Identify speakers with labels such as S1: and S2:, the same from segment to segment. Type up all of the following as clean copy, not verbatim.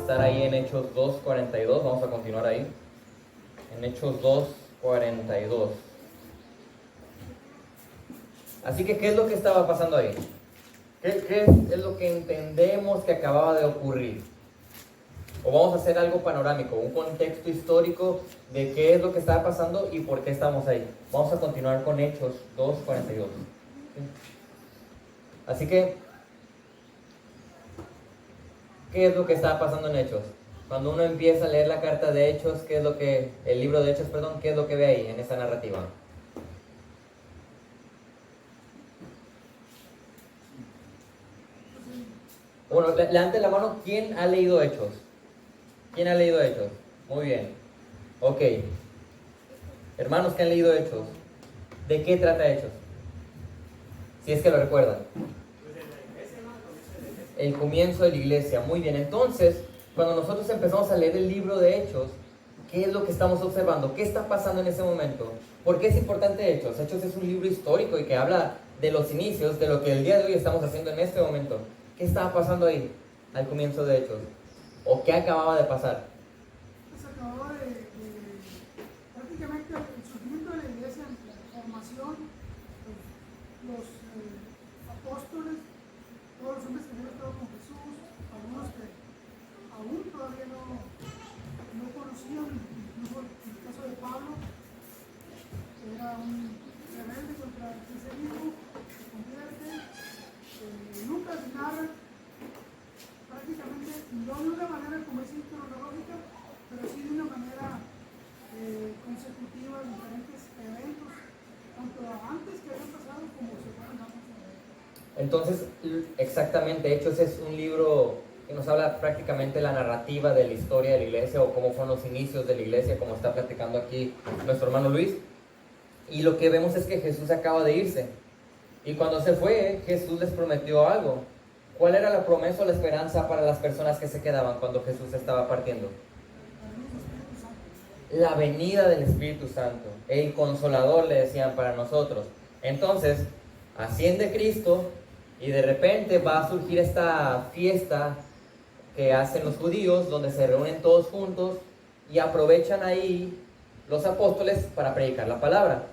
S1: estar ahí en Hechos 2:42. Vamos a continuar ahí. En Hechos 2:42. Así que, ¿qué es lo que estaba pasando ahí? ¿Qué es lo que entendemos que acababa de ocurrir? O vamos a hacer algo panorámico, un contexto histórico de qué es lo que estaba pasando y por qué estamos ahí. Vamos a continuar con Hechos 2:42. Así que, ¿qué es lo que estaba pasando en Hechos? Cuando uno empieza a leer la carta de Hechos, el libro de Hechos, perdón, ¿qué es lo que ve ahí en esa narrativa? Bueno, levante la mano, ¿quién ha leído Hechos? ¿Quién ha leído Hechos? Muy bien. Ok. Hermanos que han leído Hechos, ¿de qué trata Hechos? Si es que lo recuerdan. El comienzo de la iglesia. Muy bien. Entonces, cuando nosotros empezamos a leer el libro de Hechos, ¿qué es lo que estamos observando? ¿Qué está pasando en ese momento? ¿Por qué es importante Hechos? Hechos es un libro histórico y que habla de los inicios, de lo que el día de hoy estamos haciendo en este momento. ¿Qué estaba pasando ahí al comienzo de Hechos? ¿O qué acababa de pasar?
S2: Pues acababa prácticamente el surgimiento de la iglesia, la formación, los apóstoles, todos los hombres que habían estado con Jesús, algunos que aún todavía no conocían, incluso en el caso de Pablo, que era un rebelde contra el cristianismo, se convierte. Lucas narra prácticamente, no de una manera como es cronológica, pero sí de una manera consecutiva, diferentes eventos, tanto antes que habían pasado como se fueron dando.
S1: Entonces, exactamente, Hechos es un libro que nos habla prácticamente la narrativa de la historia de la iglesia o cómo fueron los inicios de la iglesia, como está platicando aquí nuestro hermano Luis. Y lo que vemos es que Jesús acaba de irse. Y cuando se fue, Jesús les prometió algo. ¿Cuál era la promesa o la esperanza para las personas que se quedaban cuando Jesús estaba partiendo? La venida del Espíritu Santo, el Consolador, le decían para nosotros. Entonces, asciende Cristo y de repente va a surgir esta fiesta que hacen los judíos, donde se reúnen todos juntos y aprovechan ahí los apóstoles para predicar la palabra.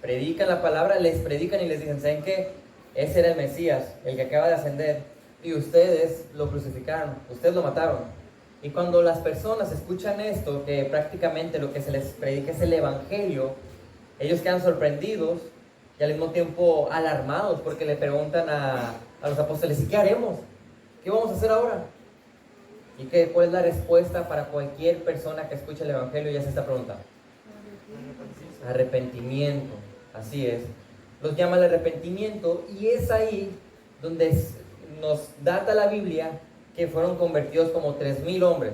S1: Predican la palabra, les predican y les dicen, ¿saben qué? Ese era el Mesías, el que acaba de ascender, y ustedes lo crucificaron, ustedes lo mataron. Y cuando las personas escuchan esto, que prácticamente lo que se les predica es el Evangelio, ellos quedan sorprendidos y al mismo tiempo alarmados, porque le preguntan a los apóstoles, ¿y qué haremos? ¿Qué vamos a hacer ahora? ¿Y cuál es la respuesta para cualquier persona que escuche el Evangelio y hace esta pregunta? Arrepentimiento, así es. Los llama al arrepentimiento y es ahí donde nos data la Biblia que fueron convertidos como 3,000 hombres.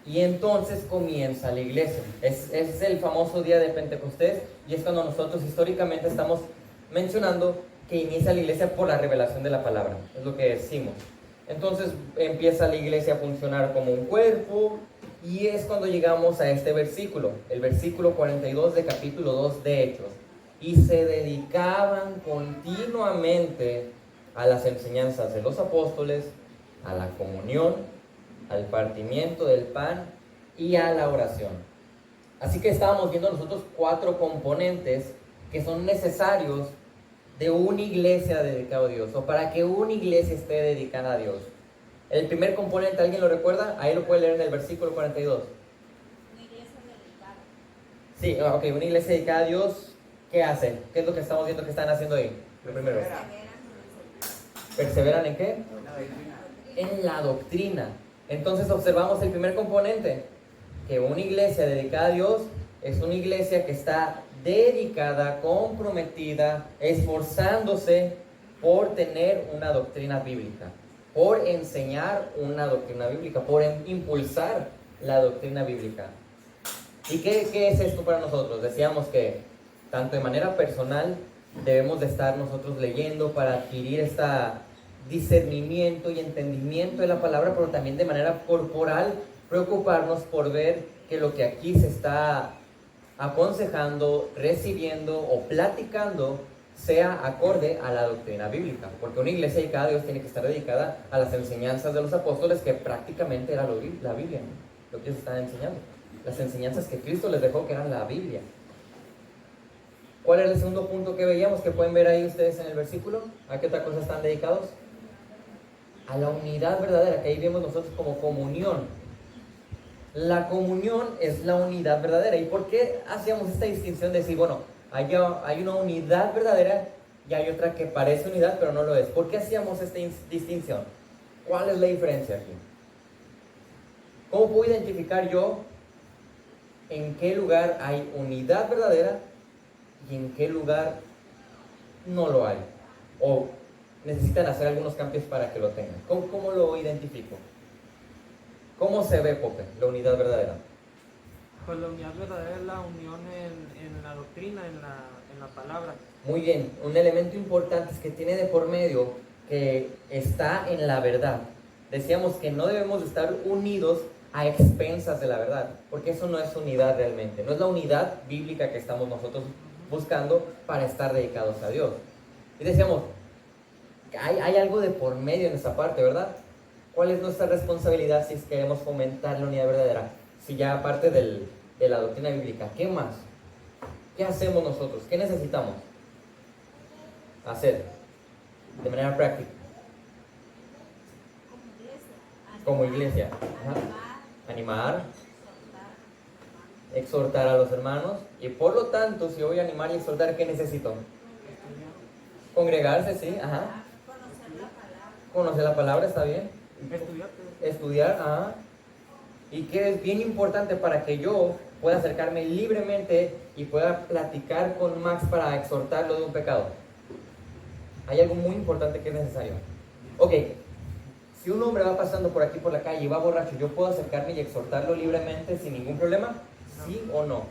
S1: Y entonces comienza la iglesia. Es el famoso día de Pentecostés y es cuando nosotros históricamente estamos mencionando que inicia la iglesia por la revelación de la palabra. Es lo que decimos. Entonces empieza la iglesia a funcionar como un cuerpo y es cuando llegamos a este versículo, el versículo 42 de capítulo 2 de Hechos. Y se dedicaban continuamente a las enseñanzas de los apóstoles, a la comunión, al partimiento del pan y a la oración. Así que estábamos viendo nosotros 4 componentes que son necesarios de una iglesia dedicada a Dios, o para que una iglesia esté dedicada a Dios. El primer componente, ¿alguien lo recuerda? Ahí lo puede leer en el versículo 42.
S3: Una iglesia dedicada.
S1: Sí, ok, una iglesia dedicada a Dios, ¿qué hacen? ¿Qué es lo que estamos viendo que están haciendo ahí? Lo primero. ¿Perseveran en qué? En la doctrina. Entonces observamos el primer componente, que una iglesia dedicada a Dios es una iglesia que está dedicada, comprometida, esforzándose por tener una doctrina bíblica, por enseñar una doctrina bíblica, por impulsar la doctrina bíblica. ¿Y qué es esto para nosotros? Decíamos que tanto de manera personal debemos de estar nosotros leyendo para adquirir este discernimiento y entendimiento de la palabra, pero también de manera corporal preocuparnos por ver que lo que aquí se está aconsejando, recibiendo o platicando sea acorde a la doctrina bíblica, porque una iglesia dedicada a Dios tiene que estar dedicada a las enseñanzas de los apóstoles, que prácticamente era la Biblia, ¿no? Lo que ellos estaban enseñando, las enseñanzas que Cristo les dejó, que eran la Biblia. ¿Cuál era el segundo punto que veíamos, que pueden ver ahí ustedes en el versículo? ¿A qué otra cosa están dedicados? A la unidad verdadera, que ahí vemos nosotros como comunión. La comunión es la unidad verdadera. ¿Y por qué hacíamos esta distinción de decir, bueno, hay una unidad verdadera y hay otra que parece unidad pero no lo es? ¿Por qué hacíamos esta distinción? ¿Cuál es la diferencia aquí? ¿Cómo puedo identificar yo en qué lugar hay unidad verdadera y en qué lugar no lo hay? O necesitan hacer algunos cambios para que lo tengan. ¿Cómo lo identifico? ¿Cómo se ve, Pope, la unidad verdadera?
S4: Pues la unidad verdadera es la unión en la doctrina, en la palabra.
S1: Muy bien, un elemento importante es que tiene de por medio que está en la verdad. Decíamos que no debemos de estar unidos a expensas de la verdad, porque eso no es unidad realmente, no es la unidad bíblica que estamos nosotros buscando para estar dedicados a Dios. Y decíamos, hay algo de por medio en esa parte, ¿verdad? ¿Cuál es nuestra responsabilidad si queremos fomentar la unidad verdadera? Si ya aparte de la doctrina bíblica, ¿qué más? ¿Qué hacemos nosotros? ¿Qué necesitamos hacer de manera práctica? Como iglesia. Ajá. Animar, exhortar a los hermanos. Y por lo tanto, si voy a animar y exhortar, ¿qué necesito? Congregarse, sí. Ajá. Conocer la palabra, está bien. Estudiar, ajá. Y que es bien importante para que yo pueda acercarme libremente y pueda platicar con Max para exhortarlo de un pecado. Hay algo muy importante que es necesario. Ok, si un hombre va pasando por aquí por la calle y va borracho, ¿yo puedo acercarme y exhortarlo libremente sin ningún problema? ¿Sí o no?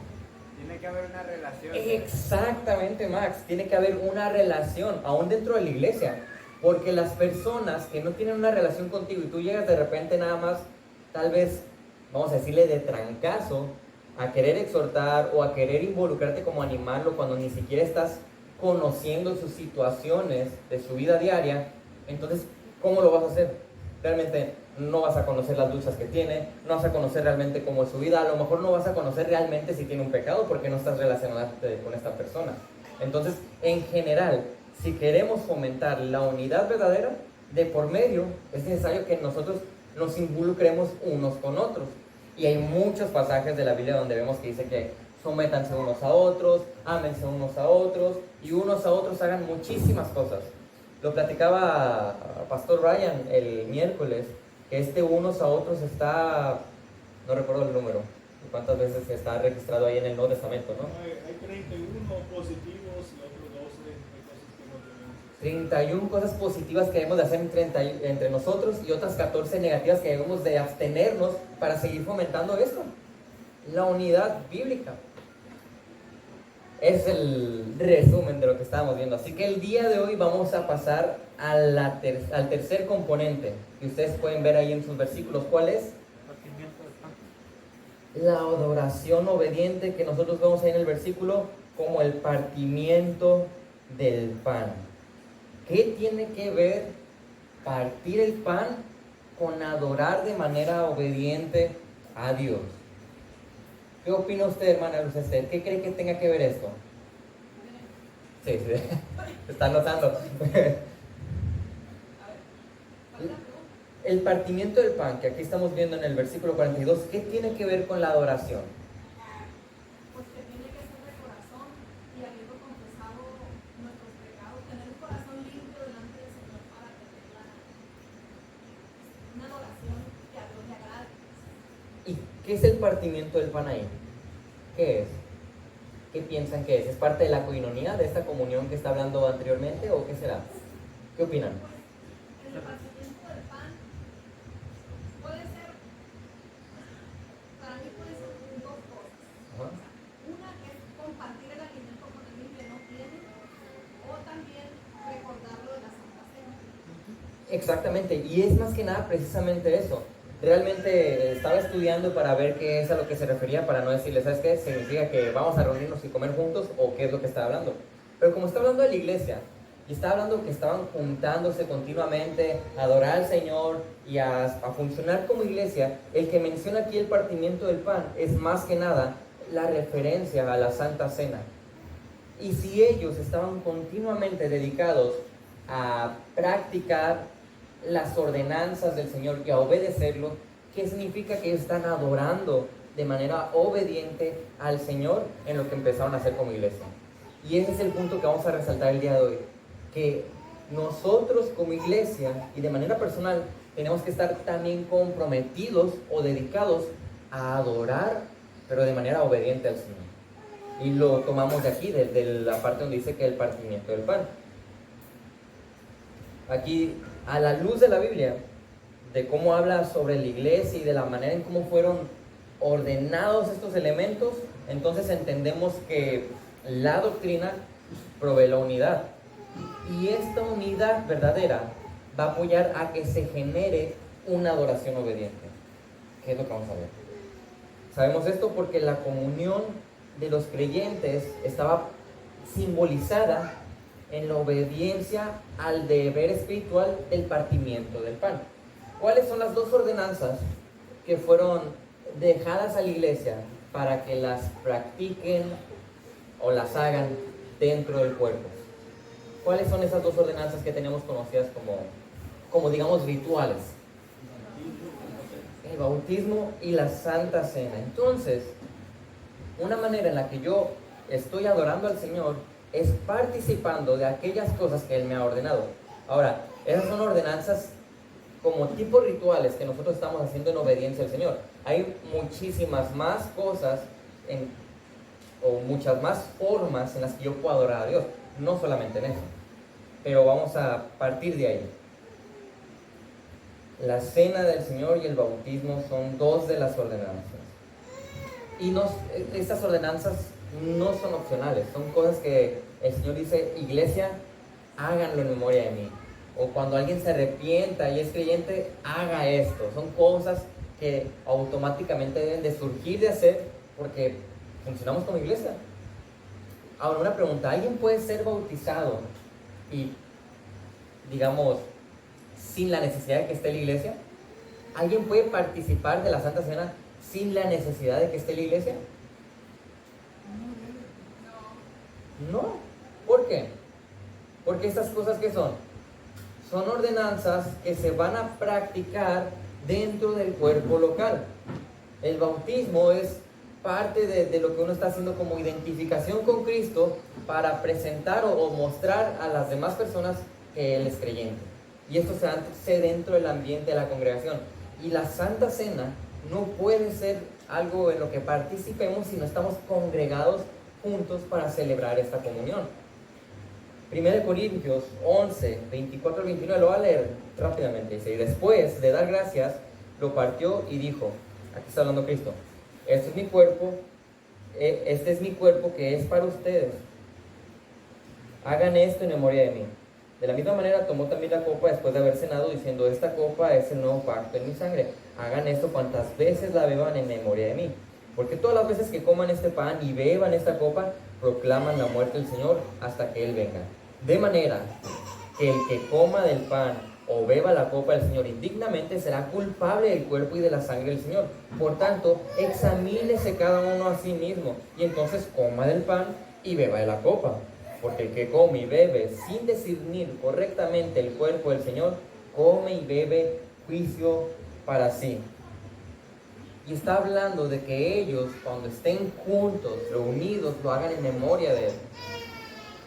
S4: Tiene que haber una relación.
S1: Exactamente, Max. Tiene que haber una relación, aún dentro de la iglesia. Porque las personas que no tienen una relación contigo y tú llegas de repente nada más, tal vez, vamos a decirle de trancazo, a querer exhortar o a querer involucrarte como animarlo cuando ni siquiera estás conociendo sus situaciones de su vida diaria, entonces, ¿cómo lo vas a hacer? Realmente no vas a conocer las luchas que tiene, no vas a conocer realmente cómo es su vida, a lo mejor no vas a conocer realmente si tiene un pecado porque no estás relacionándote con esta persona. Entonces, en general, si queremos fomentar la unidad verdadera, de por medio es necesario que nosotros nos involucremos unos con otros. Y hay muchos pasajes de la Biblia donde vemos que dice que sométanse unos a otros, ámense unos a otros, y unos a otros hagan muchísimas cosas. Lo platicaba Pastor Ryan el miércoles, que unos a otros está, no recuerdo el número, cuántas veces está registrado ahí en el Nuevo Testamento, ¿no?
S5: Hay 31 positivos y otros 12 de cosas que no tenemos.
S1: 31 cosas positivas que debemos de hacer entre nosotros y otras 14 negativas que debemos de abstenernos para seguir fomentando esto. La unidad bíblica. Es el resumen de lo que estábamos viendo. Así que el día de hoy vamos a pasar al tercer componente que ustedes pueden ver ahí en sus versículos. ¿Cuál es? La adoración obediente que nosotros vemos ahí en el versículo como el partimiento del pan. ¿Qué tiene que ver partir el pan con adorar de manera obediente a Dios? ¿Qué opina usted, hermana Luz Esther? ¿Qué cree que tenga que ver esto? Sí, está notando. El partimiento del pan, que aquí estamos viendo en el versículo 42, ¿qué tiene que ver con la adoración?
S6: Pues que tiene que ser de corazón y habiendo confesado nuestros pecados, tener un corazón limpio delante del Señor para tener una adoración que a Dios le agrade.
S1: ¿Y qué es el partimiento del pan ahí? ¿Qué es? ¿Qué piensan que es? ¿Es parte de la coinonía, de esta comunión que está hablando anteriormente, o qué será? ¿Qué opinan?
S6: El partimiento del pan puede ser, para mí puede ser dos cosas.
S1: Ajá.
S6: Una es compartir el alimento con alguien que no tiene, o también recordarlo de la Santa Cena.
S1: Exactamente, y es más que nada precisamente eso. Realmente estaba estudiando para ver qué es a lo que se refería, para no decirle, ¿sabes qué? ¿Significa que vamos a reunirnos y comer juntos o qué es lo que está hablando? Pero como está hablando de la iglesia, y está hablando que estaban juntándose continuamente a adorar al Señor y a funcionar como iglesia, el que menciona aquí el partimiento del pan es más que nada la referencia a la Santa Cena. Y si ellos estaban continuamente dedicados a practicar las ordenanzas del Señor y a obedecerlo, ¿qué significa? Que ellos están adorando de manera obediente al Señor en lo que empezaron a hacer como iglesia. Y ese es el punto que vamos a resaltar el día de hoy, que nosotros como iglesia y de manera personal tenemos que estar también comprometidos o dedicados a adorar, pero de manera obediente al Señor. Y lo tomamos de aquí, de la parte donde dice que el partimiento del pan. Aquí, a la luz de la Biblia, de cómo habla sobre la iglesia y de la manera en cómo fueron ordenados estos elementos, entonces entendemos que la doctrina provee la unidad. Y esta unidad verdadera va a apoyar a que se genere una adoración obediente. ¿Qué es lo que vamos a ver? Sabemos esto porque la comunión de los creyentes estaba simbolizada en la obediencia al deber espiritual del partimiento del pan. ¿Cuáles son las dos ordenanzas que fueron dejadas a la iglesia para que las practiquen o las hagan dentro del cuerpo? ¿Cuáles son esas dos ordenanzas que tenemos conocidas como digamos rituales? El bautismo y la Santa Cena. Entonces, una manera en la que yo estoy adorando al Señor es participando de aquellas cosas que Él me ha ordenado. Ahora, esas son ordenanzas como tipo rituales que nosotros estamos haciendo en obediencia al Señor. Hay muchísimas más cosas o muchas más formas en las que yo puedo adorar a Dios, no solamente en eso. Pero vamos a partir de ahí. La cena del Señor y el bautismo son dos de las ordenanzas. Y estas ordenanzas no son opcionales, son cosas que el Señor dice: iglesia, háganlo en memoria de mí. O cuando alguien se arrepienta y es creyente, haga esto. Son cosas que automáticamente deben de surgir de hacer porque funcionamos como iglesia. Ahora, una pregunta: ¿alguien puede ser bautizado y, digamos, sin la necesidad de que esté en la iglesia? ¿Alguien puede participar de la Santa Cena sin la necesidad de que esté en la iglesia? No. ¿Por qué? Porque estas cosas, ¿qué son? Son ordenanzas que se van a practicar dentro del cuerpo local. El bautismo es parte de lo que uno está haciendo como identificación con Cristo para presentar o mostrar a las demás personas que Él es creyente. Y esto se hace dentro del ambiente de la congregación. Y la Santa Cena no puede ser algo en lo que participemos si no estamos congregados juntos para celebrar esta comunión. 1 Corintios 11, 24 al 29, lo voy a leer rápidamente. Dice: y después de dar gracias, lo partió y dijo, aquí está hablando Cristo, este es mi cuerpo que es para ustedes. Hagan esto en memoria de mí. De la misma manera tomó también la copa después de haber cenado, diciendo: esta copa es el nuevo pacto en mi sangre. Hagan esto cuantas veces la beban en memoria de mí. Porque todas las veces que coman este pan y beban esta copa, proclaman la muerte del Señor hasta que Él venga. De manera que el que coma del pan o beba la copa del Señor indignamente será culpable del cuerpo y de la sangre del Señor. Por tanto, examínese cada uno a sí mismo, y entonces coma del pan y beba de la copa. Porque el que come y bebe sin discernir correctamente el cuerpo del Señor, come y bebe juicio para sí. Y está hablando de que ellos, cuando estén juntos, reunidos, lo hagan en memoria de Él.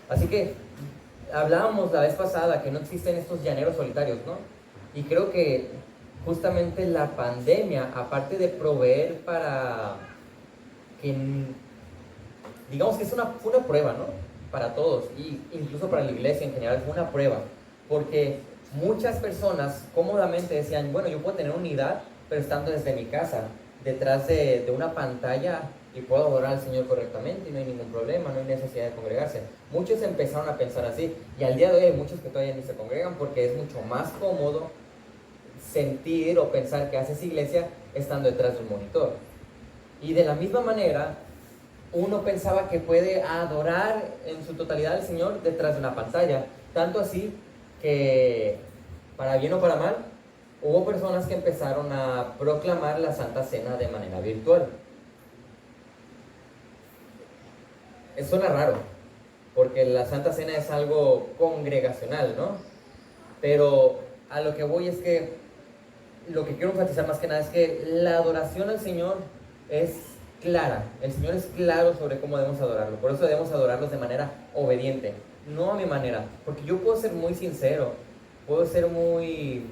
S1: Así que hablábamos la vez pasada que no existen estos llaneros solitarios, ¿no? Y creo que justamente la pandemia, aparte de proveer para que, digamos que fue una prueba, ¿no? Para todos, y incluso para la iglesia en general, fue una prueba. Porque muchas personas cómodamente decían: bueno, yo puedo tener unidad, pero estando desde mi casa, detrás de una pantalla, y puedo adorar al Señor correctamente y no hay ningún problema, no hay necesidad de congregarse. Muchos empezaron a pensar así, y al día de hoy hay muchos que todavía ni se congregan porque es mucho más cómodo sentir o pensar que haces iglesia estando detrás de un monitor. Y de la misma manera, uno pensaba que puede adorar en su totalidad al Señor detrás de una pantalla. Tanto así que, para bien o para mal, hubo personas que empezaron a proclamar la Santa Cena de manera virtual. Suena raro, porque la Santa Cena es algo congregacional, ¿no? Pero a lo que voy es que lo que quiero enfatizar más que nada es que la adoración al Señor es clara. El Señor es claro sobre cómo debemos adorarlo. Por eso debemos adorarlos de manera obediente, no a mi manera. Porque yo puedo ser muy sincero, puedo ser muy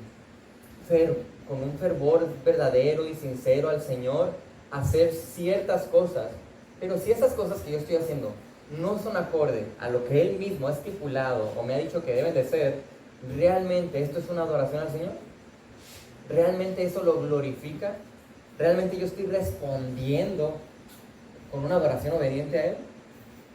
S1: con un fervor verdadero y sincero al Señor, hacer ciertas cosas. Pero si esas cosas que yo estoy haciendo no son acorde a lo que Él mismo ha estipulado o me ha dicho que deben de ser, ¿realmente esto es una adoración al Señor? ¿Realmente eso lo glorifica? ¿Realmente yo estoy respondiendo con una adoración obediente a Él?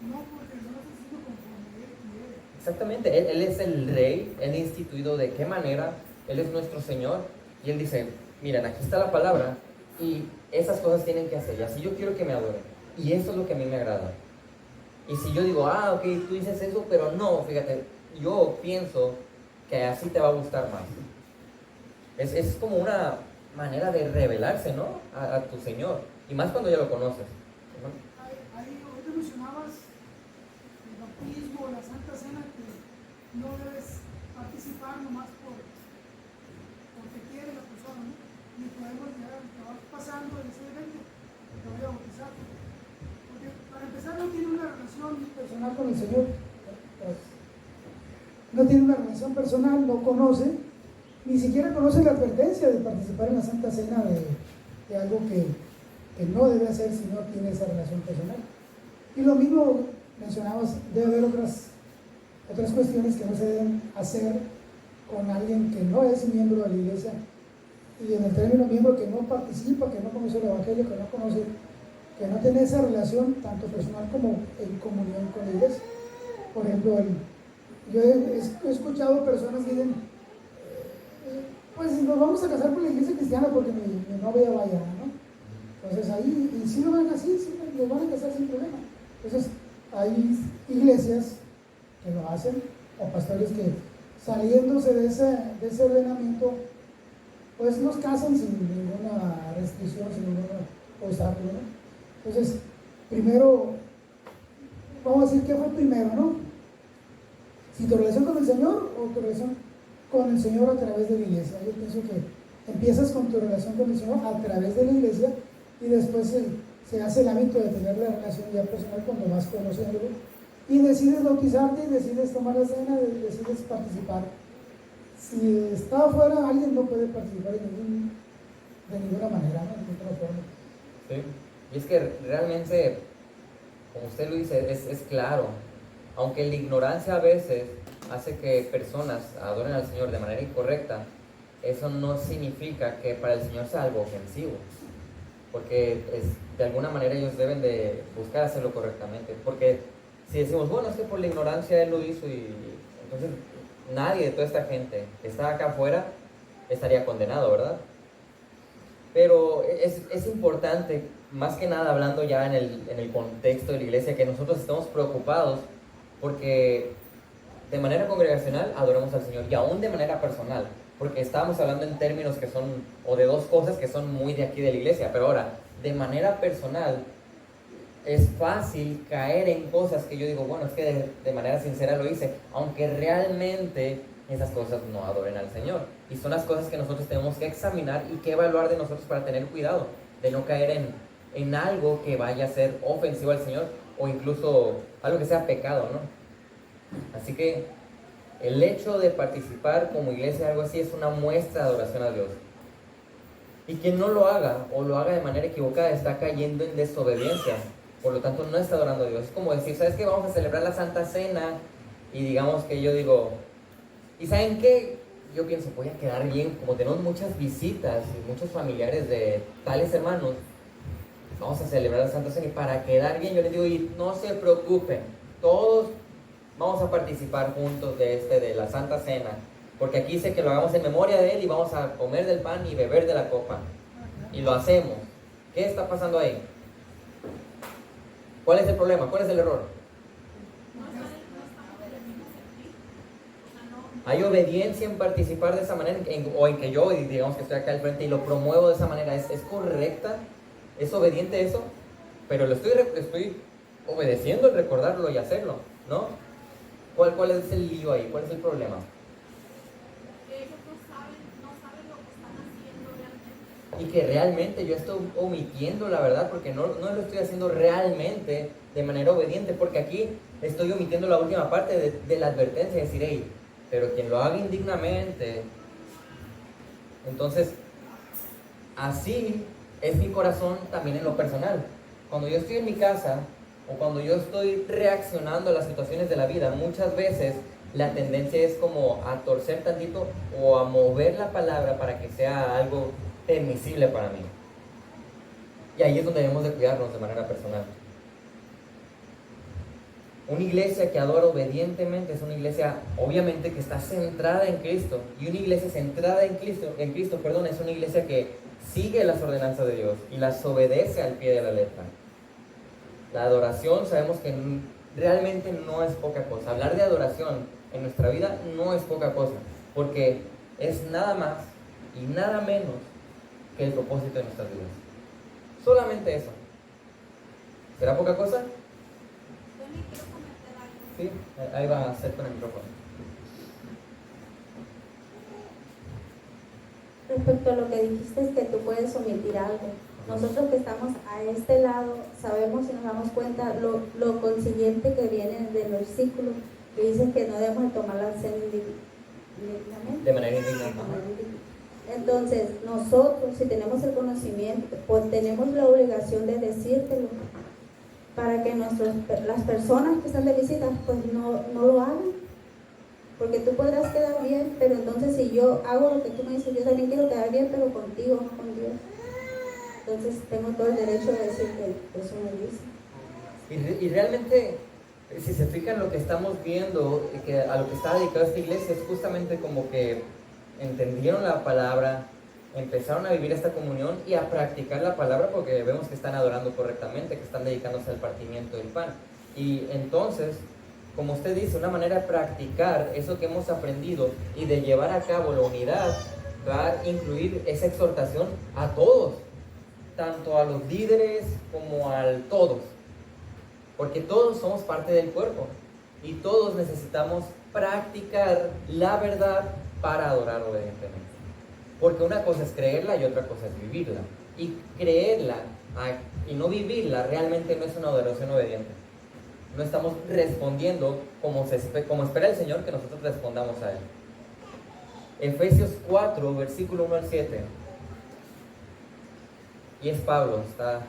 S2: No, porque no lo estoy haciendo conforme Él quiere.
S1: Exactamente, él es el Rey, Él ha instituido de qué manera, Él es nuestro Señor. Y Él dice, miren, aquí está la palabra y esas cosas tienen que hacer. Y así yo quiero que me adoren. Y eso es lo que a mí me agrada. Y si yo digo, ok, tú dices eso, pero no, fíjate, yo pienso que así te va a gustar más. Es como una manera de revelarse, ¿no? A tu Señor. Y más cuando ya lo conoces. ¿No?
S2: Ahorita mencionabas el bautismo, la Santa Cena, que no debes participar nomás porque quiere la persona, ¿no? Ni podemos llegar, te vas pasando en ese evento, te voy a bautizar. Porque para empezar no tiene una relación personal con el Señor. No tiene una relación personal, no conoce, ni siquiera conoce la advertencia de participar en la Santa Cena de algo que no debe hacer si no tiene esa relación personal. Y lo mismo mencionabas, debe haber otras cuestiones que no se deben hacer con alguien que no es miembro de la iglesia, y en el término miembro que no participa, que no conoce el Evangelio, que no conoce, que no tiene esa relación tanto personal como en comunión con la iglesia. Por ejemplo, yo he escuchado personas que dicen, pues nos vamos a casar con la iglesia cristiana porque mi novia vaya, ¿no? Entonces ahí, y si lo van así, sí, lo van a casar sin problema. Entonces hay iglesias que lo hacen, o pastores que saliéndose de ese ordenamiento, pues nos casan sin ninguna restricción, sin ningún obstáculo, ¿no? Entonces, primero, vamos a decir qué fue primero, ¿no? Si tu relación con el Señor o tu relación con el Señor a través de la iglesia. Yo pienso que empiezas con tu relación con el Señor a través de la iglesia y después se hace el hábito de tener la relación ya personal cuando vas conociéndolo y decides bautizarte y decides tomar la cena, decides participar. Si está afuera, alguien no puede participar de ninguna manera, ¿no? De ninguna forma.
S1: Sí, y es que realmente, como usted lo dice, es claro. Aunque la ignorancia a veces hace que personas adoren al Señor de manera incorrecta, eso no significa que para el Señor sea algo ofensivo, porque de alguna manera ellos deben de buscar hacerlo correctamente, porque si decimos, bueno, es que por la ignorancia Él lo hizo, y entonces nadie de toda esta gente que está acá afuera estaría condenado, ¿verdad? Pero es importante, más que nada hablando ya en el contexto de la iglesia, que nosotros estemos preocupados porque de manera congregacional adoramos al Señor y aún de manera personal, porque estábamos hablando en términos que son, o de dos cosas que son muy de aquí de la iglesia, pero ahora, de manera personal, es fácil caer en cosas que yo digo, bueno, es que de manera sincera lo hice, aunque realmente esas cosas no adoren al Señor. Y son las cosas que nosotros tenemos que examinar y que evaluar de nosotros para tener cuidado de no caer en algo que vaya a ser ofensivo al Señor o incluso algo que sea pecado, ¿no? Así que el hecho de participar como iglesia algo así es una muestra de adoración a Dios. Y quien no lo haga o lo haga de manera equivocada está cayendo en desobediencia. Por lo tanto, no está adorando a Dios. Es como decir, ¿sabes qué? Vamos a celebrar la Santa Cena. Y digamos que yo digo, ¿y saben qué? Yo pienso, voy a quedar bien. Como tenemos muchas visitas y muchos familiares de tales hermanos, vamos a celebrar la Santa Cena. Y para quedar bien, yo les digo, y no se preocupen, todos vamos a participar juntos de la Santa Cena. Porque aquí dice que lo hagamos en memoria de Él y vamos a comer del pan y beber de la copa. Y lo hacemos. ¿Qué está pasando ahí? ¿Cuál es el problema? ¿Cuál es el error?
S6: No estamos en el mismo sentir. O sea, no.
S1: ¿Hay obediencia en participar de esa manera o en que yo, digamos que estoy acá al frente y lo promuevo de esa manera? ¿Es correcta? ¿Es obediente eso? Pero lo estoy obedeciendo en recordarlo y hacerlo, ¿no? ¿Cuál es el lío ahí? ¿Cuál es el problema?
S6: Ellos no saben lo que están haciendo realmente.
S1: Y que realmente yo estoy omitiendo la verdad porque no lo estoy haciendo realmente de manera obediente, porque aquí estoy omitiendo la última parte de la advertencia, decir, hey, pero quien lo haga indignamente. Entonces, así es mi corazón también en lo personal. Cuando yo estoy en mi casa o cuando yo estoy reaccionando a las situaciones de la vida, muchas veces la tendencia es como a torcer tantito o a mover la palabra para que sea algo permisible para mí. Y ahí es donde debemos de cuidarnos de manera personal. Una iglesia que adora obedientemente es una iglesia, obviamente, que está centrada en Cristo. Y una iglesia centrada en Cristo, es una iglesia que sigue las ordenanzas de Dios y las obedece al pie de la letra. La adoración, sabemos que realmente no es poca cosa. Hablar de adoración en nuestra vida no es poca cosa, porque es nada más y nada menos que el propósito de nuestras vidas. Solamente eso. ¿Será poca cosa?
S3: Yo le quiero comentar algo.
S1: Sí, ahí va a ser con el micrófono.
S7: Respecto a lo que dijiste, es que tú puedes omitir algo. Nosotros que estamos a este lado sabemos y nos damos cuenta lo consiguiente que viene del versículo que dice que no debemos de tomar la cena indignamente.
S1: De manera indigna.
S7: Entonces, nosotros, si tenemos el conocimiento, pues tenemos la obligación de decírtelo para que las personas que están de visita pues no lo hagan. Porque tú podrás quedar bien, pero entonces si yo hago lo que tú me dices, yo también quiero quedar bien, pero contigo, no con Dios. Entonces tengo todo el derecho de decir que eso me dice.
S1: Y realmente, si se fijan lo que estamos viendo, que a lo que está dedicada esta iglesia, es justamente como que entendieron la palabra, empezaron a vivir esta comunión y a practicar la palabra, porque vemos que están adorando correctamente, que están dedicándose al partimiento del pan. Y entonces, como usted dice, una manera de practicar eso que hemos aprendido y de llevar a cabo la unidad va a incluir esa exhortación a todos, tanto a los líderes como a todos, porque todos somos parte del cuerpo y todos necesitamos practicar la verdad para adorar obedientemente, porque una cosa es creerla y otra cosa es vivirla, y creerla y no vivirla realmente no es una adoración obediente. No estamos respondiendo como espera el Señor que nosotros respondamos a Él. Efesios 4, versículo 1 al 7. Y es Pablo, está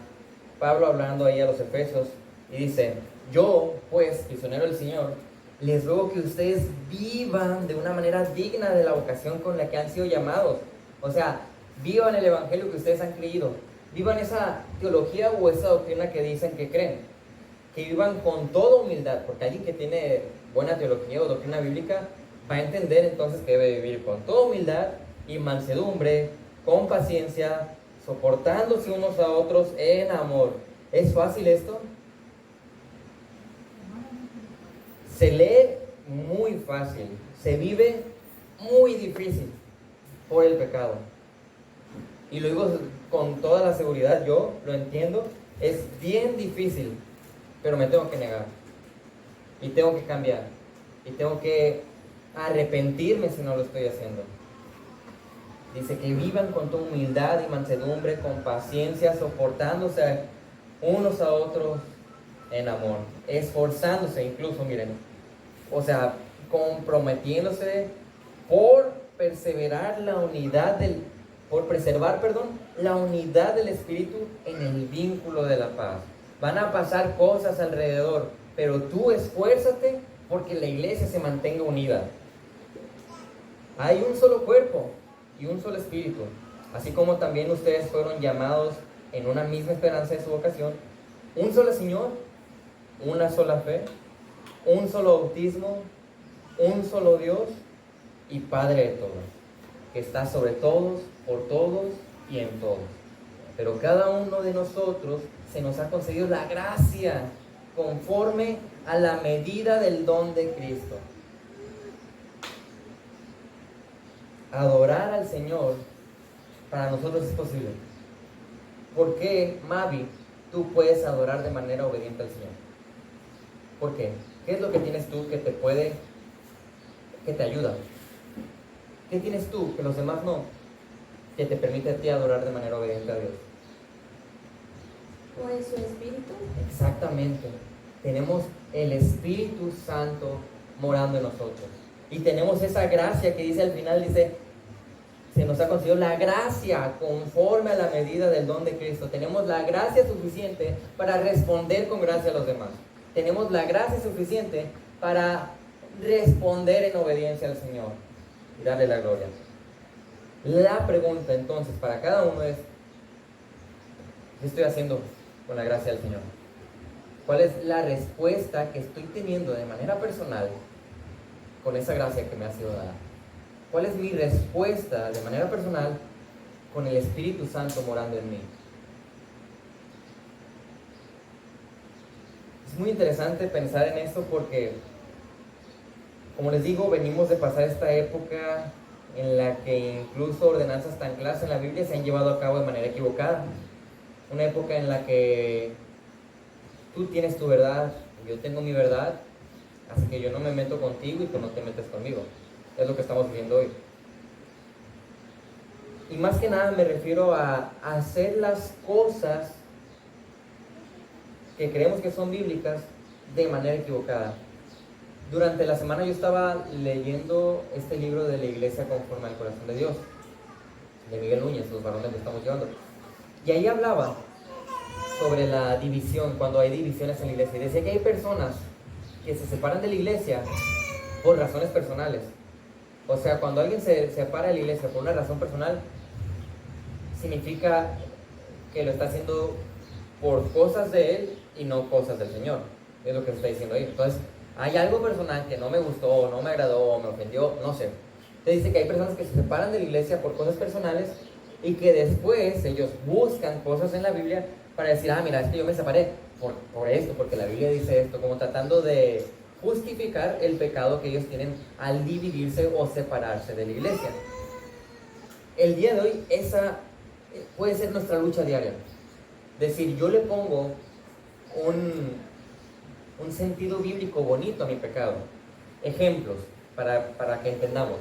S1: Pablo hablando ahí a los Efesios y dice: yo, pues, prisionero del Señor, les ruego que ustedes vivan de una manera digna de la vocación con la que han sido llamados. O sea, vivan el evangelio que ustedes han creído, vivan esa teología o esa doctrina que dicen que creen, que vivan con toda humildad, porque alguien que tiene buena teología o doctrina bíblica va a entender entonces que debe vivir con toda humildad y mansedumbre, con paciencia, soportándose unos a otros en amor. ¿Es fácil esto? Se lee muy fácil, se vive muy difícil por el pecado. Y lo digo con toda la seguridad, yo lo entiendo, es bien difícil, pero me tengo que negar y tengo que cambiar y tengo que arrepentirme si no lo estoy haciendo. Dice que vivan con toda humildad y mansedumbre, con paciencia, soportándose unos a otros en amor, esforzándose incluso, miren, o sea, comprometiéndose por preservar la unidad del espíritu en el vínculo de la paz. Van a pasar cosas alrededor, pero tú esfuérzate porque la iglesia se mantenga unida. Hay un solo cuerpo y un solo espíritu, así como también ustedes fueron llamados en una misma esperanza de su vocación, un solo Señor, una sola fe, un solo bautismo, un solo Dios y Padre de todos, que está sobre todos, por todos y en todos. pero cada uno de nosotros se nos ha concedido la gracia conforme a la medida del don de Cristo. Adorar al Señor para nosotros es posible. ¿Por qué, Mavi, tú puedes adorar de manera obediente al Señor? ¿Por qué? ¿Qué es lo que tienes tú que que te ayuda? ¿Qué tienes tú que los demás no? Que te permite a ti adorar de manera obediente a Dios.
S7: Pues su espíritu.
S1: Exactamente. Tenemos el Espíritu Santo morando en nosotros. Y tenemos esa gracia que dice al final, dice, se nos ha concedido la gracia conforme a la medida del don de Cristo. Tenemos la gracia suficiente para responder con gracia a los demás. Tenemos la gracia suficiente para responder en obediencia al Señor y darle la gloria. La pregunta entonces para cada uno es, ¿qué estoy haciendo con la gracia del Señor? ¿Cuál es la respuesta que estoy teniendo de manera personal con esa gracia que me ha sido dada? ¿Cuál es mi respuesta de manera personal con el Espíritu Santo morando en mí? Es muy interesante pensar en esto porque, como les digo, venimos de pasar esta época en la que incluso ordenanzas tan claras en la Biblia se han llevado a cabo de manera equivocada. Una época en la que tú tienes tu verdad, yo tengo mi verdad, así que yo no me meto contigo y tú no te metes conmigo. Es lo que estamos viviendo hoy. Y más que nada me refiero a hacer las cosas que creemos que son bíblicas de manera equivocada. Durante la semana yo estaba leyendo este libro de la Iglesia conforme al corazón de Dios, de Miguel Núñez, los varones que estamos llevando. Y ahí hablaba sobre la división, cuando hay divisiones en la iglesia. Y decía que hay personas que se separan de la iglesia por razones personales. O sea, cuando alguien se separa de la iglesia por una razón personal, significa que lo está haciendo por cosas de él y no cosas del Señor. Es lo que se está diciendo ahí. Entonces, hay algo personal que no me gustó, no me agradó, me ofendió, no sé. Te dice que hay personas que se separan de la iglesia por cosas personales y que después ellos buscan cosas en la Biblia para decir, mira, es que yo me separé por esto, porque la Biblia dice esto, como tratando de justificar el pecado que ellos tienen al dividirse o separarse de la iglesia. El día de hoy, esa puede ser nuestra lucha diaria. Decir, yo le pongo un sentido bíblico bonito a mi pecado. Ejemplos, para que entendamos.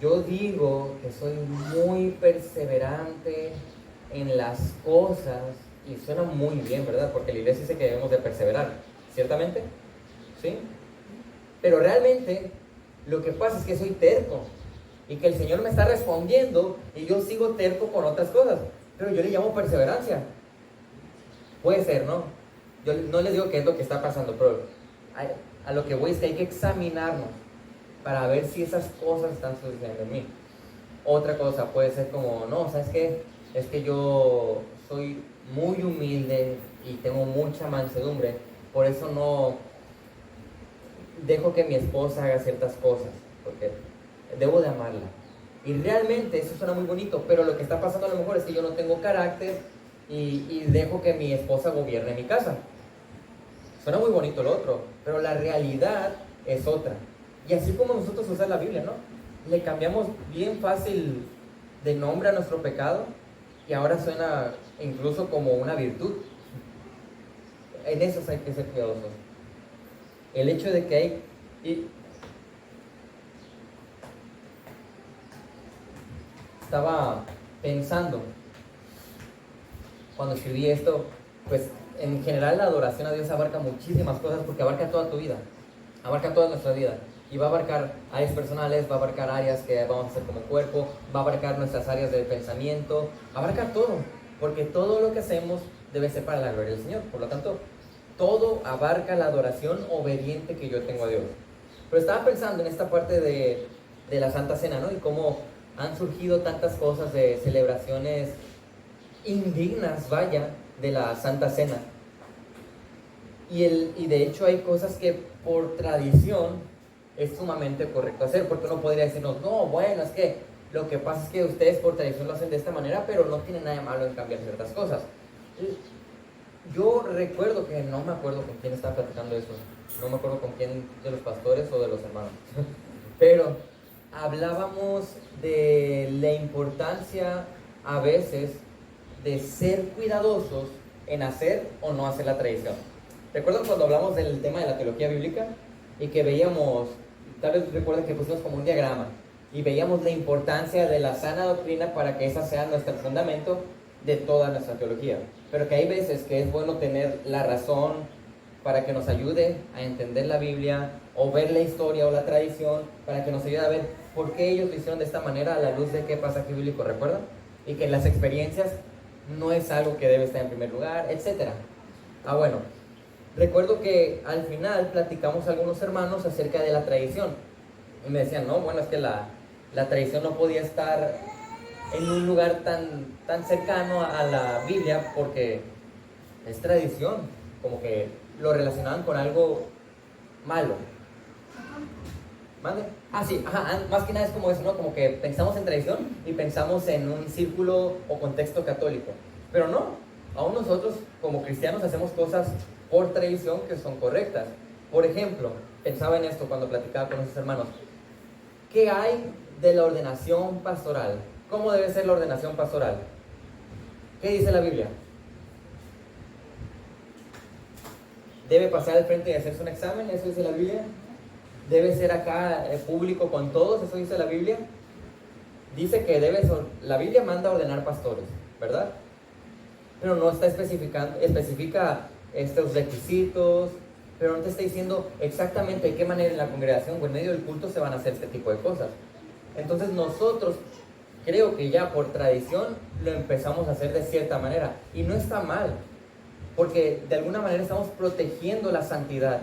S1: Yo digo que soy muy perseverante en las cosas, y suena muy bien, ¿verdad? Porque la iglesia dice que debemos de perseverar, ¿ciertamente? ¿Sí? Pero realmente lo que pasa es que soy terco y que el Señor me está respondiendo y yo sigo terco con otras cosas, pero yo le llamo perseverancia. Puede ser, ¿no? Yo no les digo qué es lo que está pasando, pero a lo que voy es que hay que examinarnos para ver si esas cosas están sucediendo en mí. Otra cosa puede ser como, no, ¿sabes qué? Es que yo soy muy humilde y tengo mucha mansedumbre, por eso no dejo que mi esposa haga ciertas cosas, porque debo de amarla. Y realmente eso suena muy bonito, pero lo que está pasando a lo mejor es que yo no tengo carácter y dejo que mi esposa gobierne mi casa. Suena muy bonito lo otro, pero la realidad es otra. Y así como nosotros usamos la Biblia, ¿no? Le cambiamos bien fácil de nombre a nuestro pecado y ahora suena incluso como una virtud. En eso hay que ser cuidadosos. El hecho de que hay... Estaba pensando, cuando escribí esto, pues en general la adoración a Dios abarca muchísimas cosas porque abarca toda tu vida, abarca toda nuestra vida. Y va a abarcar áreas personales, va a abarcar áreas que vamos a hacer como cuerpo, va a abarcar nuestras áreas de pensamiento, abarca todo, porque todo lo que hacemos debe ser para la gloria del Señor. Por lo tanto, todo abarca la adoración obediente que yo tengo a Dios. Pero estaba pensando en esta parte de la Santa Cena, ¿no? Y cómo han surgido tantas cosas de celebraciones indignas, vaya, de la Santa Cena. Y de hecho hay cosas que por tradición es sumamente correcto hacer, porque uno podría decirnos, no, bueno, es que lo que pasa es que ustedes por tradición lo hacen de esta manera, pero no tiene nada de malo en cambiar ciertas cosas. Yo recuerdo que no me acuerdo con quién estaba platicando eso, no me acuerdo con quién de los pastores o de los hermanos, pero hablábamos de la importancia a veces de ser cuidadosos en hacer o no hacer la tradición. ¿Recuerdan cuando hablamos del tema de la teología bíblica y que veíamos, tal vez recuerden que pusimos como un diagrama y veíamos la importancia de la sana doctrina para que esa sea nuestro fundamento de toda nuestra teología? Pero que hay veces que es bueno tener la razón para que nos ayude a entender la Biblia, o ver la historia o la tradición para que nos ayude a ver por qué ellos lo hicieron de esta manera a la luz de qué pasaje bíblico, ¿recuerdan? Y que las experiencias no es algo que debe estar en primer lugar, etc. Bueno, recuerdo que al final platicamos a algunos hermanos acerca de la tradición y me decían, no, bueno, es que la tradición no podía estar en un lugar tan cercano a la Biblia porque es tradición, como que lo relacionaban con algo malo. ¿Mande? Sí, más que nada es como eso, ¿no? Como que pensamos en tradición y pensamos en un círculo o contexto católico. Pero no, aún nosotros como cristianos hacemos cosas por tradición que son correctas. Por ejemplo, pensaba en esto cuando platicaba con nuestros hermanos. ¿Qué hay de la ordenación pastoral? ¿Cómo debe ser la ordenación pastoral? ¿Qué dice la Biblia? ¿Debe pasar al frente y hacerse un examen? ¿Eso dice la Biblia? ¿Debe ser acá público con todos? ¿Eso dice la Biblia? Dice que la Biblia manda a ordenar pastores, ¿verdad? Pero no está especifica estos requisitos, pero no te está diciendo exactamente de qué manera en la congregación o en medio del culto se van a hacer este tipo de cosas. Entonces nosotros, creo que ya por tradición, lo empezamos a hacer de cierta manera. Y no está mal, porque de alguna manera estamos protegiendo la santidad.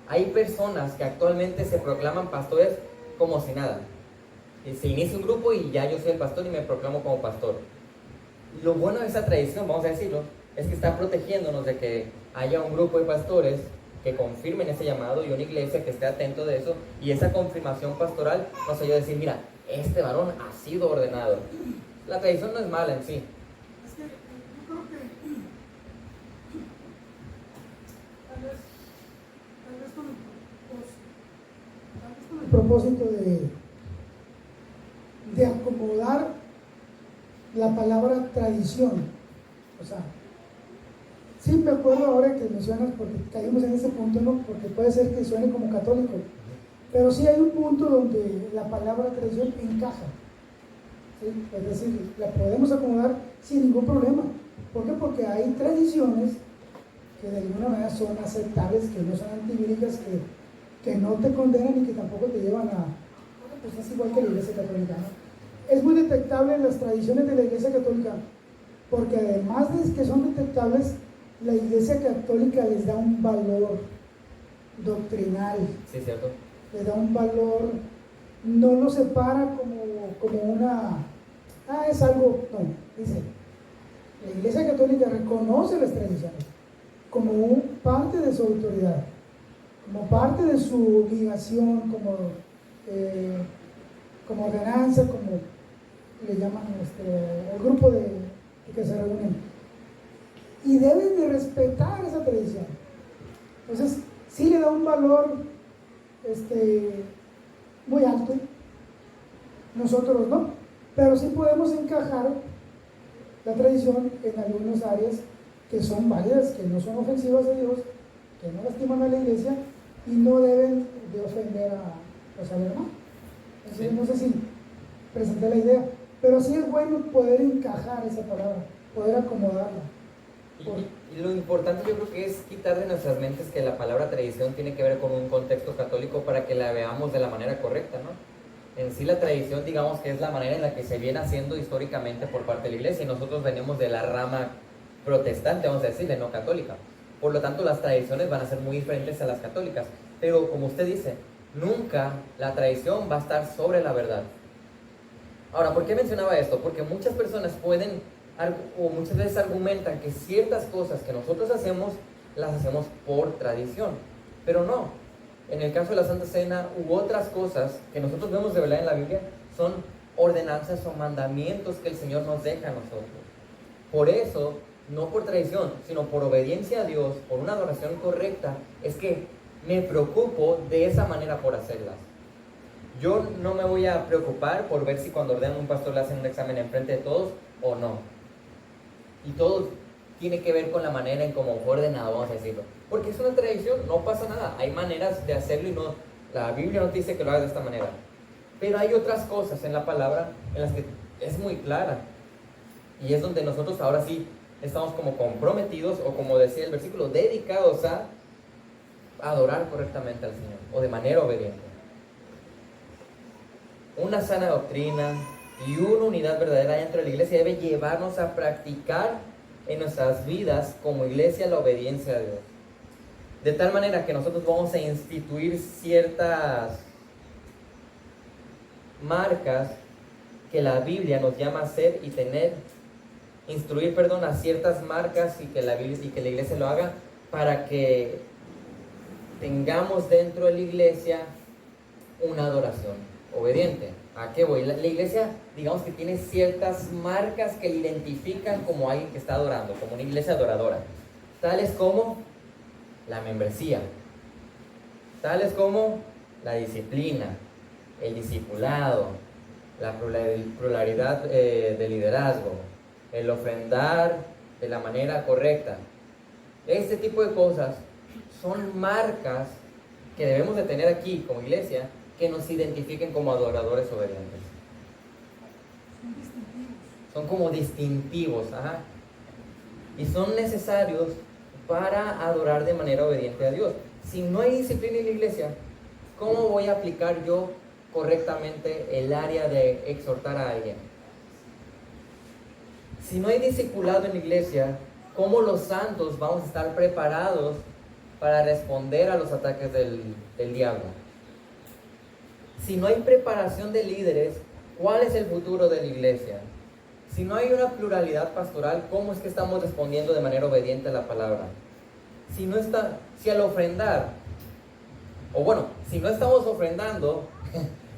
S1: Hay personas que actualmente se proclaman pastores como si nada. Y se inicia un grupo y ya yo soy el pastor y me proclamo como pastor. Lo bueno de esa tradición, vamos a decirlo, es que está protegiéndonos de que haya un grupo de pastores que confirmen ese llamado y una iglesia que esté atento de eso, y esa confirmación pastoral nos ayuda a decir, mira, este varón ha sido ordenado. La tradición no es mala en sí.
S2: Es que yo creo que tal vez con el propósito de acomodar la palabra tradición. O sea, sí me acuerdo ahora que mencionas, porque caímos en ese punto, ¿no? Porque puede ser que suene como católico, pero sí hay un punto donde la palabra tradición encaja, ¿sí? Es decir, la podemos acomodar sin ningún problema. ¿Por qué? Porque hay tradiciones que de alguna manera son aceptables, que no son antibíblicas, que no te condenan y que tampoco te llevan a... Pues es igual que la Iglesia Católica, ¿no? Es muy detectable las tradiciones de la Iglesia Católica, porque además de que son detectables, la Iglesia Católica les da un valor doctrinal.
S1: Sí, cierto.
S2: Les da un valor, no lo separa como una... es algo... No, dice, la Iglesia Católica reconoce las tradiciones como parte de su autoridad, como parte de su obligación, como ordenanza, como le llaman el grupo de que se reúnen, y deben de respetar esa tradición. Entonces sí le da un valor muy alto. Nosotros no, pero sí podemos encajar la tradición en algunas áreas que son válidas, que no son ofensivas a Dios, que no lastiman a la iglesia y no deben de ofender al hermano. Entonces, no sé si presenté la idea, pero sí es bueno poder encajar esa palabra, poder acomodarla.
S1: Y lo importante yo creo que es quitar de nuestras mentes que la palabra tradición tiene que ver con un contexto católico para que la veamos de la manera correcta, ¿no? En sí la tradición, digamos que es la manera en la que se viene haciendo históricamente por parte de la iglesia, y nosotros venimos de la rama protestante, vamos a decirle, no católica. Por lo tanto, las tradiciones van a ser muy diferentes a las católicas, pero como usted dice, nunca la tradición va a estar sobre la verdad. Ahora, ¿por qué mencionaba esto? Porque muchas personas pueden, o muchas veces argumentan que ciertas cosas que nosotros hacemos, las hacemos por tradición, pero no. En el caso de la Santa Cena u otras cosas que nosotros vemos revelar en la Biblia, son ordenanzas o mandamientos que el Señor nos deja a nosotros. Por eso, no por tradición, sino por obediencia a Dios, por una adoración correcta, es que me preocupo de esa manera por hacerlas. Yo no me voy a preocupar por ver si cuando ordenan un pastor le hacen un examen enfrente de todos o no. Y todo tiene que ver con la manera en cómo fue ordenado, vamos a decirlo. Porque es una tradición, no pasa nada. Hay maneras de hacerlo y no, la Biblia no te dice que lo hagas de esta manera. Pero hay otras cosas en la palabra en las que es muy clara. Y es donde nosotros ahora sí estamos como comprometidos, o como decía el versículo, dedicados a adorar correctamente al Señor, o de manera obediente. Una sana doctrina y una unidad verdadera dentro de la iglesia debe llevarnos a practicar en nuestras vidas como iglesia la obediencia a Dios. De tal manera que nosotros vamos a instituir ciertas marcas que la Biblia nos llama a hacer y instruir a ciertas marcas y que la iglesia lo haga para que tengamos dentro de la iglesia una adoración obediente. ¿A qué voy? La iglesia, digamos que tiene ciertas marcas que le identifican como alguien que está adorando, como una iglesia adoradora, tales como la membresía, tales como la disciplina, el discipulado, la pluralidad de liderazgo, el ofrendar de la manera correcta. Este tipo de cosas son marcas que debemos de tener aquí como iglesia, que nos identifiquen como adoradores obedientes.
S2: Son distintivos.
S1: Son como distintivos, ajá. Y son necesarios para adorar de manera obediente a Dios. Si no hay disciplina en la iglesia, ¿cómo voy a aplicar yo correctamente el área de exhortar a alguien? Si no hay discipulado en la iglesia, ¿cómo los santos vamos a estar preparados para responder a los ataques del diablo? Si no hay preparación de líderes, ¿cuál es el futuro de la iglesia? Si no hay una pluralidad pastoral, ¿cómo es que estamos respondiendo de manera obediente a la palabra? Si al ofrendar, o bueno, si no estamos ofrendando,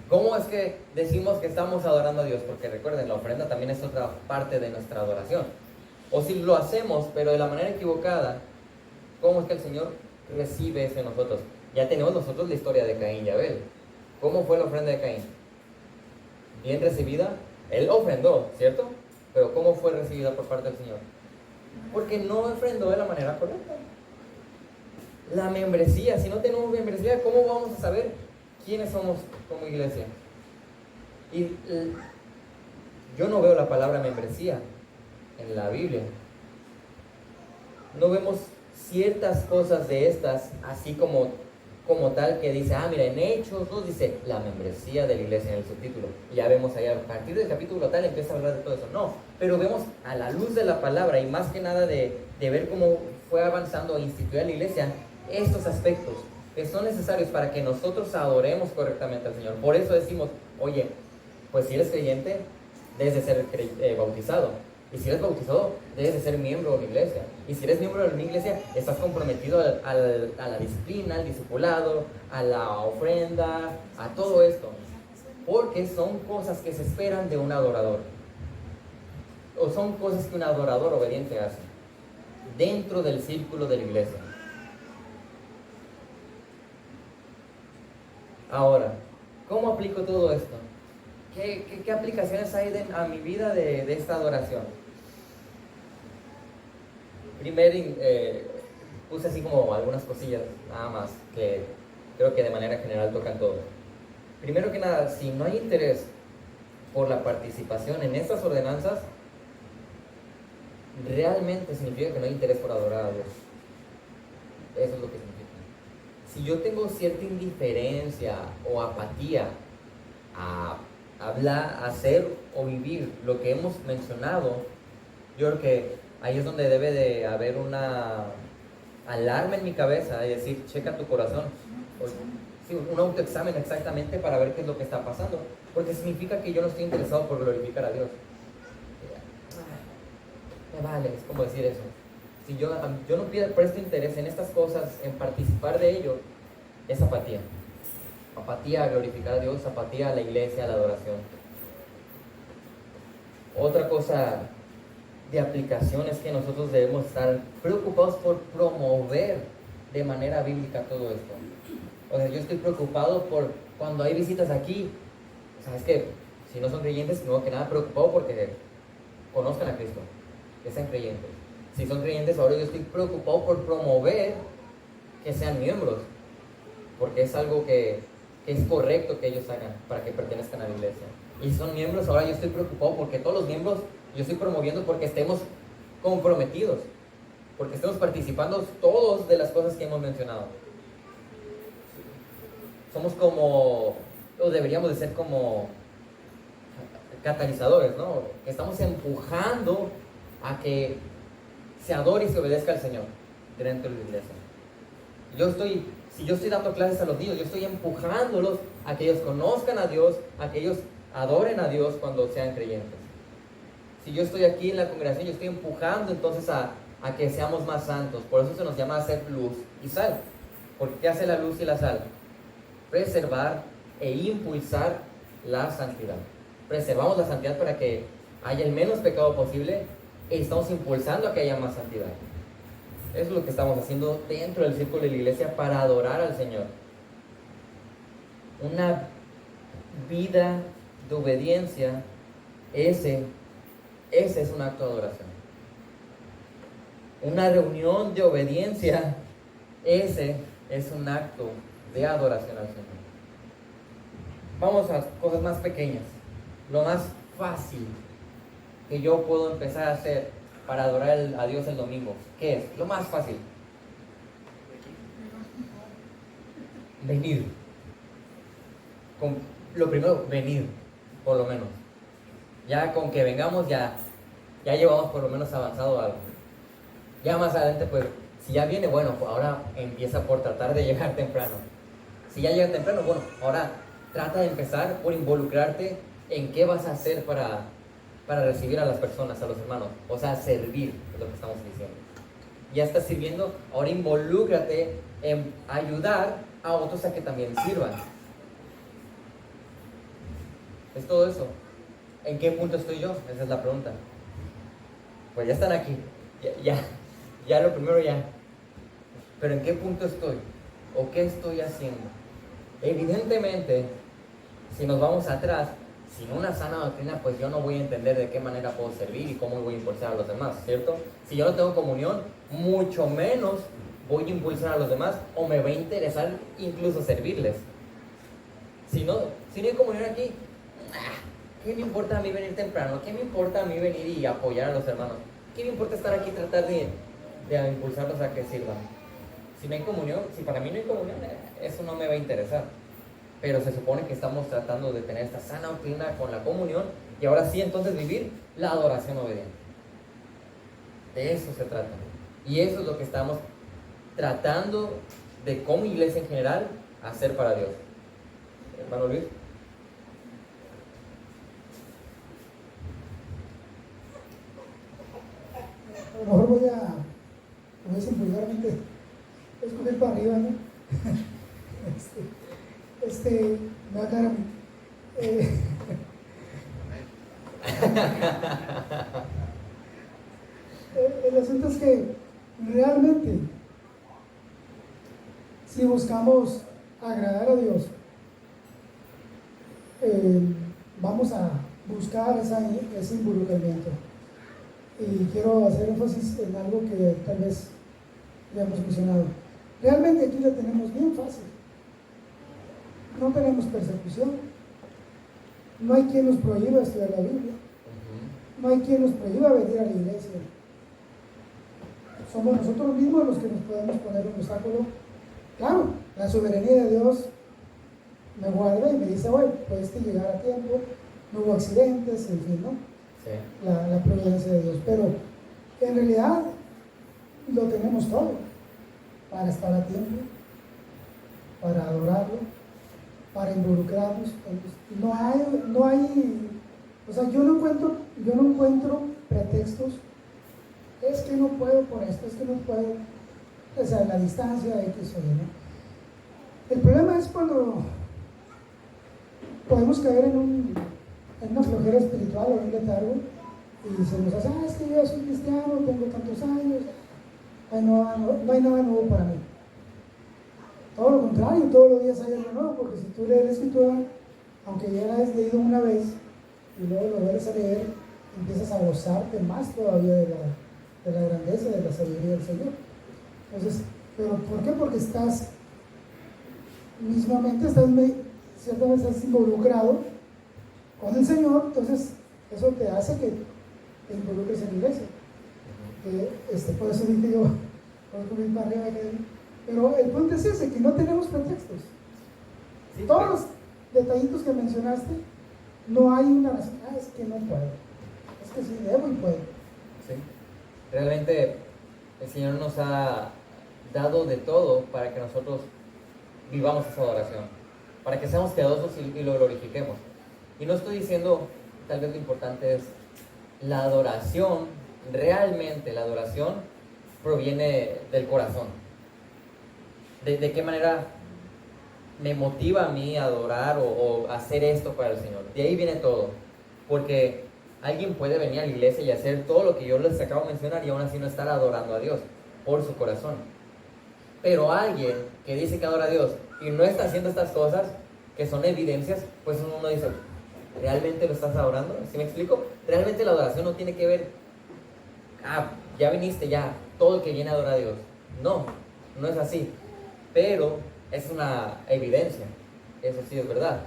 S1: ¿cómo es que decimos que estamos adorando a Dios? Porque recuerden, la ofrenda también es otra parte de nuestra adoración. O si lo hacemos, pero de la manera equivocada, ¿cómo es que el Señor recibe eso en nosotros? Ya tenemos nosotros la historia de Caín y Abel. ¿Cómo fue la ofrenda de Caín? Bien recibida. Él ofrendó, ¿cierto? Pero ¿cómo fue recibida por parte del Señor? Porque no ofrendó de la manera correcta. La membresía, si no tenemos membresía, ¿cómo vamos a saber quiénes somos como iglesia? Y yo no veo la palabra membresía en la Biblia. No vemos ciertas cosas de estas, así como tal, que dice, mira, en Hechos 2 dice la membresía de la iglesia en el subtítulo. Y ya vemos ahí, a partir del capítulo tal empieza a hablar de todo eso. No, pero vemos a la luz de la palabra y más que nada de ver cómo fue avanzando a instituir a la iglesia estos aspectos que son necesarios para que nosotros adoremos correctamente al Señor. Por eso decimos, oye, pues si eres creyente, debes de ser bautizado. Y si eres bautizado, debes de ser miembro de una iglesia. Y si eres miembro de una iglesia, estás comprometido a la disciplina, al discipulado, a la ofrenda, a todo esto. Porque son cosas que se esperan de un adorador. O son cosas que un adorador obediente hace dentro del círculo de la iglesia. Ahora, ¿cómo aplico todo esto? ¿Qué aplicaciones hay a mi vida de esta adoración? Primero, puse así como algunas cosillas, nada más, que creo que de manera general tocan todo. Primero que nada, si no hay interés por la participación en estas ordenanzas, realmente significa que no hay interés por adorar a Dios. Eso es lo que significa. Si yo tengo cierta indiferencia o apatía a hablar, hacer o vivir lo que hemos mencionado, yo creo que ahí es donde debe de haber una alarma en mi cabeza y decir, checa tu corazón. Sí, un autoexamen exactamente para ver qué es lo que está pasando, porque significa que yo no estoy interesado por glorificar a Dios. Me vale, es como decir eso. Si yo no presto interés en estas cosas, en participar de ello, es apatía. Apatía a glorificar a Dios, apatía a la iglesia, a la adoración. Otra cosa de aplicación es que nosotros debemos estar preocupados por promover de manera bíblica todo esto. O sea, yo estoy preocupado por cuando hay visitas aquí. O sea, es que si no son creyentes, no que nada preocupado porque conozcan a Cristo, que sean creyentes. Si son creyentes, ahora yo estoy preocupado por promover que sean miembros, porque es algo que es correcto que ellos hagan para que pertenezcan a la iglesia. Y si son miembros, ahora yo estoy preocupado porque todos los miembros yo estoy promoviendo porque estemos comprometidos, porque estemos participando todos de las cosas que hemos mencionado. Somos como, o deberíamos de ser como catalizadores, ¿no? Estamos empujando a que se adore y se obedezca al Señor dentro de la iglesia. Si yo estoy dando clases a los niños, yo estoy empujándolos a que ellos conozcan a Dios, a que ellos adoren a Dios cuando sean creyentes. Si yo estoy aquí en la congregación, yo estoy empujando entonces a que seamos más santos. Por eso se nos llama hacer luz y sal. ¿Por qué hace la luz y la sal? Preservar e impulsar la santidad. Preservamos la santidad para que haya el menos pecado posible y estamos impulsando a que haya más santidad. Eso es lo que estamos haciendo dentro del círculo de la iglesia para adorar al Señor. Una vida de obediencia, ese es un acto de adoración. Una reunión de obediencia, ese es un acto de adoración al Señor. Vamos a cosas más pequeñas. Lo más fácil que yo puedo empezar a hacer para adorar a Dios el domingo. ¿Qué es? Lo más fácil. Venir. Lo primero, venir, por lo menos. Ya con que vengamos, ya llevamos por lo menos avanzado algo. Ya más adelante, pues, si ya viene, bueno, pues ahora empieza por tratar de llegar temprano. Si ya llega temprano, bueno, ahora trata de empezar por involucrarte en qué vas a hacer para recibir a las personas, a los hermanos. O sea, servir, es lo que estamos diciendo. Ya estás sirviendo, ahora involúcrate en ayudar a otros a que también sirvan. Es todo eso. ¿En qué punto estoy yo? Esa es la pregunta. Pues ya están aquí. Ya lo primero ya. Pero ¿en qué punto estoy? ¿O qué estoy haciendo? Evidentemente, si nos vamos atrás, sin una sana doctrina, pues yo no voy a entender de qué manera puedo servir y cómo voy a impulsar a los demás, ¿cierto? Si yo no tengo comunión, mucho menos voy a impulsar a los demás o me va a interesar incluso servirles. Si no hay comunión aquí, ¿qué me importa a mí venir temprano? ¿Qué me importa a mí venir y apoyar a los hermanos? ¿Qué me importa estar aquí y tratar de impulsarlos a que sirvan? Si no hay comunión, si para mí no hay comunión, eso no me va a interesar. Pero se supone que estamos tratando de tener esta sana doctrina con la comunión y ahora sí entonces vivir la adoración obediente. De eso se trata. Y eso es lo que estamos tratando de como iglesia en general hacer para Dios. Hermano Luis.
S2: A lo mejor voy a, como dicen vulgarmente, escoger para arriba, ¿no? Me va a caer a mí. El asunto es que realmente, si buscamos agradar a Dios, vamos a buscar ese involucramiento. Y quiero hacer énfasis en algo que tal vez ya hemos mencionado. Realmente aquí la tenemos bien fácil. No tenemos persecución. No hay quien nos prohíba estudiar la Biblia. No hay quien nos prohíba venir a la iglesia. Somos nosotros mismos los que nos podemos poner un obstáculo. Claro, la soberanía de Dios me guarda y me dice, bueno, puedes llegar a tiempo, no hubo accidentes, en fin, ¿no? Sí. La providencia de Dios. Pero en realidad lo tenemos todo para estar a tiempo, para adorarlo, para involucrarnos. No hay, o sea, yo no encuentro pretextos. Es que no puedo por esto, es que no puedo, o sea, la distancia X o Y, ¿no? El problema es cuando podemos caer en una flojera espiritual o en un letargo y se nos hace, es que yo soy cristiano, tengo tantos años, no hay nada nuevo para mí. Todo lo contrario, todos los días hay algo nuevo, porque si tú lees la escritura, aunque ya la has leído una vez y luego lo vuelves a leer, empiezas a gozarte más todavía de la grandeza, de la sabiduría del Señor. Entonces, ¿pero por qué? Porque ciertamente estás involucrado con el Señor, entonces eso te hace que te involucres en la iglesia. Por eso dije yo, pero el punto es ese, que no tenemos pretextos.
S1: Sí,
S2: Todos los detallitos que mencionaste, no hay una razón, es que no puedo, es que sí debo y puedo.
S1: Sí. Realmente el Señor nos ha dado de todo para que nosotros vivamos esa adoración, para que seamos piadosos y lo glorifiquemos. Y no estoy diciendo, tal vez lo importante es la adoración, realmente la adoración proviene del corazón. ¿De qué manera me motiva a mí a adorar o hacer esto para el Señor? De ahí viene todo. Porque alguien puede venir a la iglesia y hacer todo lo que yo les acabo de mencionar y aún así no estar adorando a Dios por su corazón. Pero alguien que dice que adora a Dios y no está haciendo estas cosas, que son evidencias, pues uno dice, ¿realmente lo estás adorando? ¿Sí me explico? Realmente la adoración no tiene que ver, ya viniste, ya, todo el que viene a adorar a Dios. No, no es así. Pero es una evidencia, eso sí es verdad.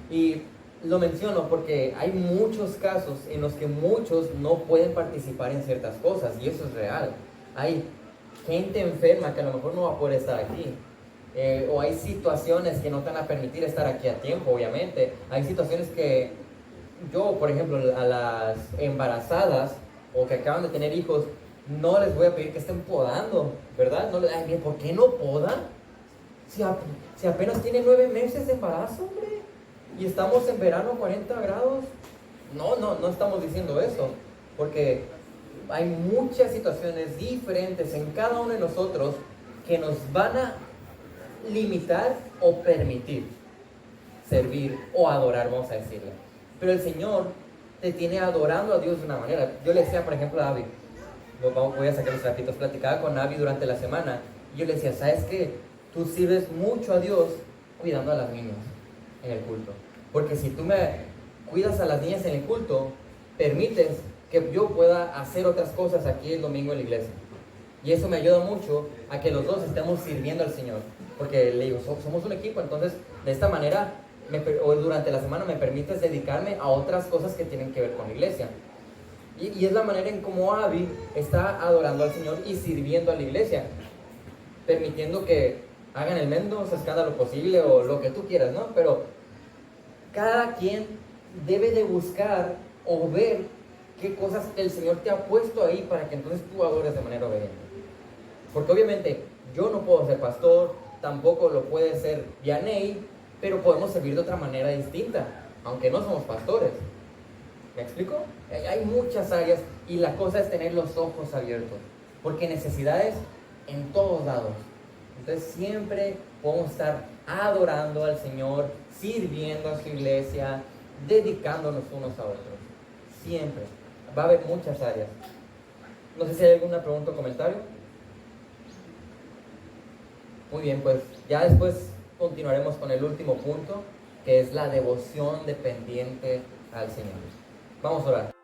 S1: Y lo menciono porque hay muchos casos en los que muchos no pueden participar en ciertas cosas, y eso es real. Hay gente enferma que a lo mejor no va a poder estar aquí. O hay situaciones que no te van a permitir estar aquí a tiempo, obviamente. Hay situaciones que yo, por ejemplo, a las embarazadas o que acaban de tener hijos, no les voy a pedir que estén podando, ¿verdad? No, ¿por qué no podan? Si apenas tiene 9 meses de embarazo, hombre, y estamos en verano 40 grados. No estamos diciendo eso, porque hay muchas situaciones diferentes en cada uno de nosotros que nos van a limitar o permitir servir o adorar, vamos a decirle. Pero el Señor te tiene adorando a Dios de una manera. Yo le decía, por ejemplo, a Abby, voy a sacar los trapitos, platicaba con Abby durante la semana, y yo le decía, ¿sabes qué? Tú sirves mucho a Dios cuidando a las niñas en el culto. Porque si tú me cuidas a las niñas en el culto, permites que yo pueda hacer otras cosas aquí el domingo en la iglesia. Y eso me ayuda mucho a que los dos estemos sirviendo al Señor. Porque le digo, somos un equipo, entonces de esta manera, o durante la semana me permites dedicarme a otras cosas que tienen que ver con la iglesia. Y es la manera en cómo Abby está adorando al Señor y sirviendo a la iglesia, permitiendo que hagan el menos escándalo posible o lo que tú quieras, ¿no? Pero cada quien debe de buscar o ver qué cosas el Señor te ha puesto ahí para que entonces tú adores de manera obediente. Porque obviamente yo no puedo ser pastor, tampoco lo puede ser Vianey, pero podemos servir de otra manera distinta, aunque no somos pastores. ¿Me explico? Hay muchas áreas y la cosa es tener los ojos abiertos, porque necesidades en todos lados. Entonces siempre podemos estar adorando al Señor, sirviendo a su iglesia, dedicándonos unos a otros. Siempre. Va a haber muchas áreas. No sé si hay alguna pregunta o comentario. Muy bien, pues ya después continuaremos con el último punto, que es la devoción dependiente al Señor. Vamos a orar.